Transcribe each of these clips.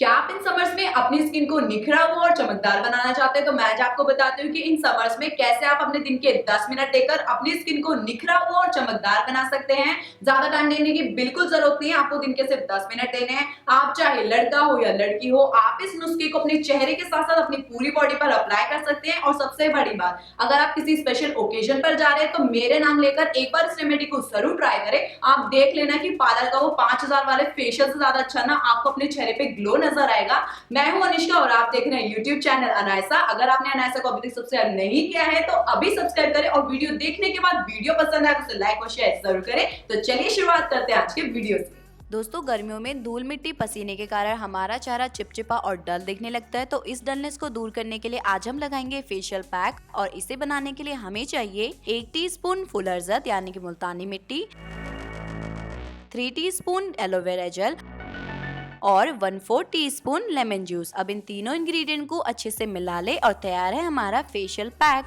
क्या आप in summers में अपनी स्किन को निखरा हुआ और चमकदार बनाना चाहते हैं? तो मैं आज आपको बताती हूँ कि इन समर्स में कैसे आप अपने दिन के 10 मिनट देकर अपनी स्किन को निखरा हुआ और चमकदार बना सकते हैं। ज्यादा टाइम देने की बिल्कुल जरूरत नहीं है, आपको दिन के सिर्फ 10 मिनट देने हैं। आप चाहे लड़का हो या लड़की हो, आप इस नुस्खे को अपने चेहरे के साथ साथ अपनी पूरी बॉडी पर अप्लाई कर सकते हैं। और सबसे बड़ी बात, अगर आप किसी स्पेशल ओकेजन पर जा रहे हैं तो मेरे नाम लेकर एक बार इस रेमेडी को जरूर ट्राई करें। आप देख लेना कि पार्लर का वो 5000 वाले फेशियल से ज्यादा अच्छा ना आपको अपने चेहरे पे ग्लो नजर आएगा। मैं हूं अनिष्का और आप देख रहे हैं यूट्यूब चैनल अनायसा। अगर आपने अनायसा को अभी तक सब्सक्राइब नहीं किया है तो अभी सब्सक्राइब करें और वीडियो देखने के बाद वीडियो पसंद आए तो उसे लाइक और शेयर जरूर करें। तो चलिए शुरुआत करते हैं आज के वीडियो से। दोस्तों, गर्मियों में धूल मिट्टी पसीने के कारण हमारा चेहरा चिपचिपा और डल दिखने लगता है। तो इस डलनेस को दूर करने के लिए आज हम लगाएंगे फेशियल पैक। और इसे बनाने के लिए हमें चाहिए 1 टीस्पून फुल अरजत यानी कि मुल्तानी मिट्टी, 3 टीस्पून एलोवेरा जेल और 1/4 टीस्पून लेमन जूस। अब इन तीनों इंग्रेडिएंट को अच्छे से मिला ले और तैयार है हमारा फेशियल पैक।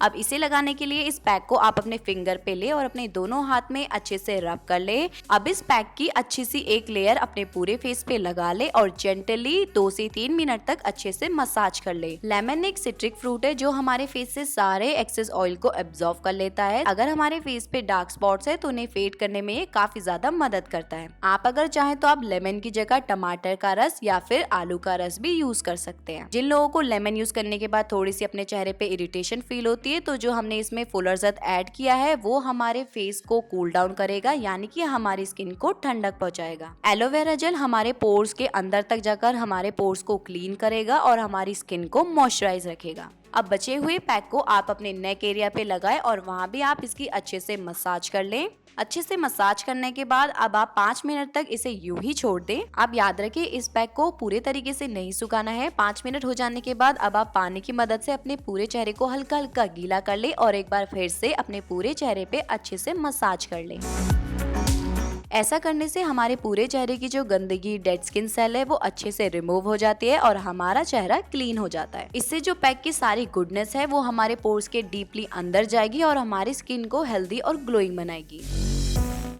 अब इसे लगाने के लिए इस पैक को आप अपने फिंगर पे ले और अपने दोनों हाथ में अच्छे से रब कर ले। अब इस पैक की अच्छी सी एक लेयर अपने पूरे फेस पे लगा ले और जेंटली 2 से 3 मिनट तक अच्छे से मसाज कर ले। लेमन एक सिट्रिक फ्रूट है जो हमारे फेस से सारे एक्सेस ऑयल को एब्जॉर्ब कर लेता है। अगर हमारे फेस पे डार्क स्पॉट्स है तो उन्हें फेड करने में ये काफी ज्यादा मदद करता है। आप अगर चाहें तो आप लेमन की जगह टमाटर का रस या फिर आलू का रस भी यूज कर सकते हैं। जिन लोगों को लेमन यूज करने के बाद थोड़ी सी अपने चेहरे पे इरिटेशन फील होती है तो जो हमने इसमें फुल अरजत ऐड किया है वो हमारे फेस को कूल डाउन करेगा, यानी कि हमारी स्किन को ठंडक पहुंचाएगा। एलोवेरा जेल हमारे पोर्स के अंदर तक जाकर हमारे पोर्स को क्लीन करेगा और हमारी स्किन को मॉइस्चराइज रखेगा। अब बचे हुए पैक को आप अपने नेक एरिया पे लगाएं और वहाँ भी आप इसकी अच्छे से मसाज कर लें। अच्छे से मसाज करने के बाद अब आप 5 मिनट तक इसे यूं ही छोड़ दें। आप याद रखें इस पैक को पूरे तरीके से नहीं सुखाना है। 5 मिनट हो जाने के बाद अब आप पानी की मदद से अपने पूरे चेहरे को हल्का हल्का गीला कर ले और एक बार फिर से अपने पूरे चेहरे पे अच्छे से मसाज कर ले। ऐसा करने से हमारे पूरे चेहरे की जो गंदगी, डेड स्किन सेल है वो अच्छे से रिमूव हो जाती है और हमारा चेहरा क्लीन हो जाता है। इससे जो पैक की सारी गुडनेस है वो हमारे पोर्स के डीपली अंदर जाएगी और हमारी स्किन को हेल्दी और ग्लोइंग बनाएगी।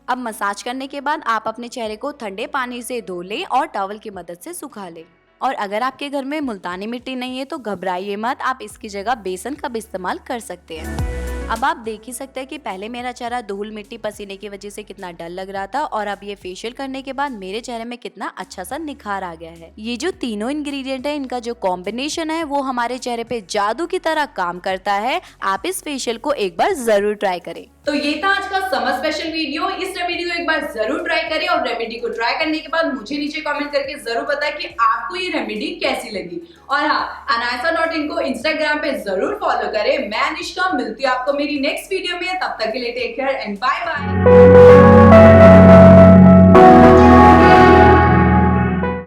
अब मसाज करने के बाद आप अपने चेहरे को ठंडे पानी से धो लें और टॉवल की मदद से सुखा लें। और अगर आपके घर में मुल्तानी मिट्टी नहीं है तो घबराइए मत, आप इसकी जगह बेसन का भी इस्तेमाल कर सकते हैं। अब आप देख ही सकते हैं कि पहले मेरा चेहरा धूल मिट्टी पसीने की वजह से कितना डल लग रहा था और अब ये फेशियल करने के बाद मेरे चेहरे में कितना अच्छा सा निखार आ गया है। ये जो तीनों इंग्रेडिएंट है इनका जो कॉम्बिनेशन है वो हमारे चेहरे पे जादू की तरह काम करता है। आप इस फेशियल को एक बार जरूर ट्राई करें। तो ये था आज का समर स्पेशल वीडियो। इस रेमेडी को एक बार जरूर ट्राई करें और रेमेडी को ट्राई करने के बाद मुझे नीचे कमेंट करके जरूर बताएं कि आपको ये रेमेडी कैसी लगी। और हाँ, अनायसा.in को इंस्टाग्राम पे जरूर फॉलो करें। मैं अनिष्का, मिलती हूँ आपको मेरी नेक्स्ट वीडियो में। तब तक के लिए take care and bye bye.